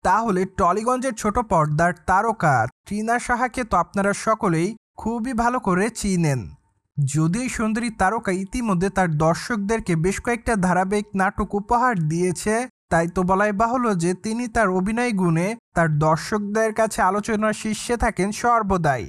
তাহলে টলিগঞ্জের ছোট পর্দার তারকা ত্রিনা সাহাকে তো আপনারা সকলেই খুবই ভালো করে চিনেন। যদিও এই সুন্দরী তারকা ইতিমধ্যে তার দর্শকদেরকে বেশ কয়েকটা ধারাবাহিক নাটক উপহার দিয়েছে, তাই তো বলাই বাহুল্য যে তিনি তার অভিনয় গুণে তার দর্শকদের কাছে আলোচনার শীর্ষে থাকেন সর্বদাই।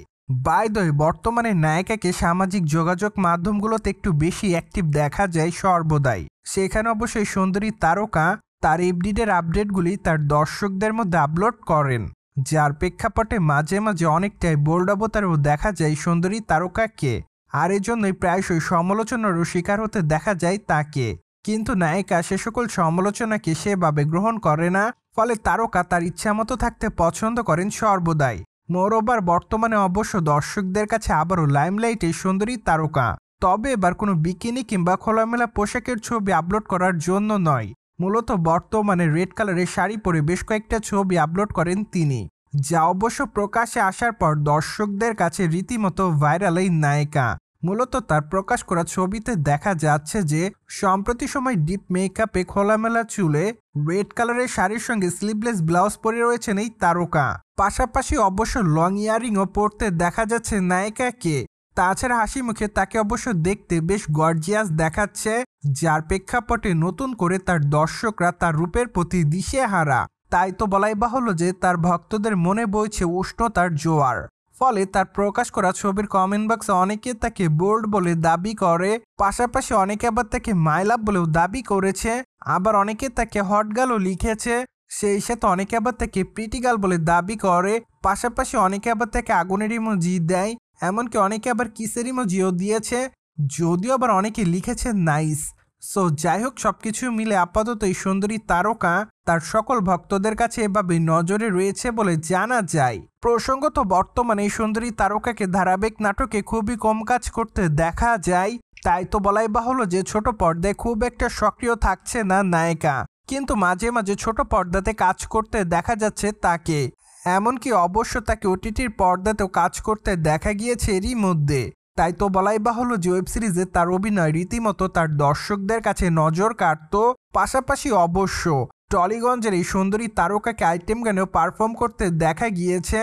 বাই দ্য ওয়ে, বর্তমানে নায়িকাকে সামাজিক যোগাযোগ মাধ্যমগুলোতে একটু বেশি অ্যাক্টিভ দেখা যায় সর্বদাই। সেখানে অবশ্যই সুন্দরী তারকা তার এফডিডের আপডেটগুলি তার দর্শকদের মধ্যে আপলোড করেন, যার প্রেক্ষাপটে মাঝে মাঝে অনেকটাই বোল্ড অবতারেও দেখা যায় সুন্দরী তারকাকে। আর এজন্যই প্রায়শই সমালোচনারও শিকার হতে দেখা যায় তাকে। কিন্তু নায়িকা সে সকল সমালোচনাকে সেভাবে গ্রহণ করে না, ফলে তারকা তার ইচ্ছামতো থাকতে পছন্দ করেন সর্বদাই। মোরওভার বর্তমানে অবশ্য দর্শকদের কাছে আবারও লাইমলাইটে সুন্দরী তারকা, তবে এবার কোনো বিকিনি কিংবা খোলামেলা পোশাকের ছবি আপলোড করার জন্য নয়। মূলত বর্তমানে রেড কালারের শাড়ি পরে বেশ কয়েকটা ছবি আপলোড করেন তিনি, যা অবশ্য প্রকাশে আসার পর দর্শকদের কাছে রীতিমতো ভাইরাল এই নায়িকা। মূলত তার প্রকাশ করা ছবিতে দেখা যাচ্ছে যে সম্প্রতি সময় ডিপ মেকআপে খোলামেলা চুলে রেড কালারের শাড়ির সঙ্গে স্লিভলেস ব্লাউজ পরে রয়েছেন এই তারকা। পাশাপাশি অবশ্য লং ইয়ারিংও পরতে দেখা যাচ্ছে নায়িকাকে। তাছাড়া হাসি মুখে তাকে অবশ্য দেখতে বেশ গর্জিয়াস দেখাচ্ছে, যার প্রেক্ষাপটে নতুন করে তার দর্শকরা তার রূপের প্রতি দিশেহারা। তাই তো বলাই বাহুল্য যে তার ভক্তদের মনে বইছে উষ্ণতার জোয়ার। ফলে তার প্রকাশ করা ছবির কমেন্ট বক্সে অনেকে তাকে বোল্ড বলে দাবি করে, পাশাপাশি অনেকে আবার তাকে মাইলাভ বলেও দাবি করেছে, আবার অনেকে তাকে হট গার্লও লিখেছে। সেই সাথে অনেকে আবার তাকে প্রিটি গার্ল বলে দাবি করে, পাশাপাশি অনেকে আবার তাকে আগুনের ইমোজি দেয়, এমনকি অনেকে আবার কিসের ইমোজিও দিয়েছে, যদিও আবার অনেকে লিখেছে নাইস। সো যাই হোক, সবকিছু মিলে আপাতত এই সুন্দরী তারকা তার সকল ভক্তদের কাছে এভাবে নজরে রয়েছে বলে জানা যায়। প্রসঙ্গত বর্তমানে এই সুন্দরী তারকাকে ধারাবাহিক নাটকে খুবই কম কাজ করতে দেখা যায়, তাই তো বলাই বাহুল্য যে ছোট পর্দায় খুব একটা সক্রিয় থাকছে না নায়িকা, কিন্তু মাঝে মাঝে ছোট পর্দাতে কাজ করতে দেখা যাচ্ছে তাকে। এমনকি অবশ্য তাকে ওটিটির পর্দাতেও কাজ করতে দেখা গিয়েছে এরই মধ্যে। তাই তো বলাই বাহুল্য যে ওয়েব সিরিজে তার অভিনয় রীতিমতো তার দর্শকদের কাছে নজর কাড়ত। পাশাপাশি অবশ্য টলিগঞ্জের এই সুন্দরী তারকাকে আইটেম গানেও পারফর্ম করতে দেখা গিয়েছে।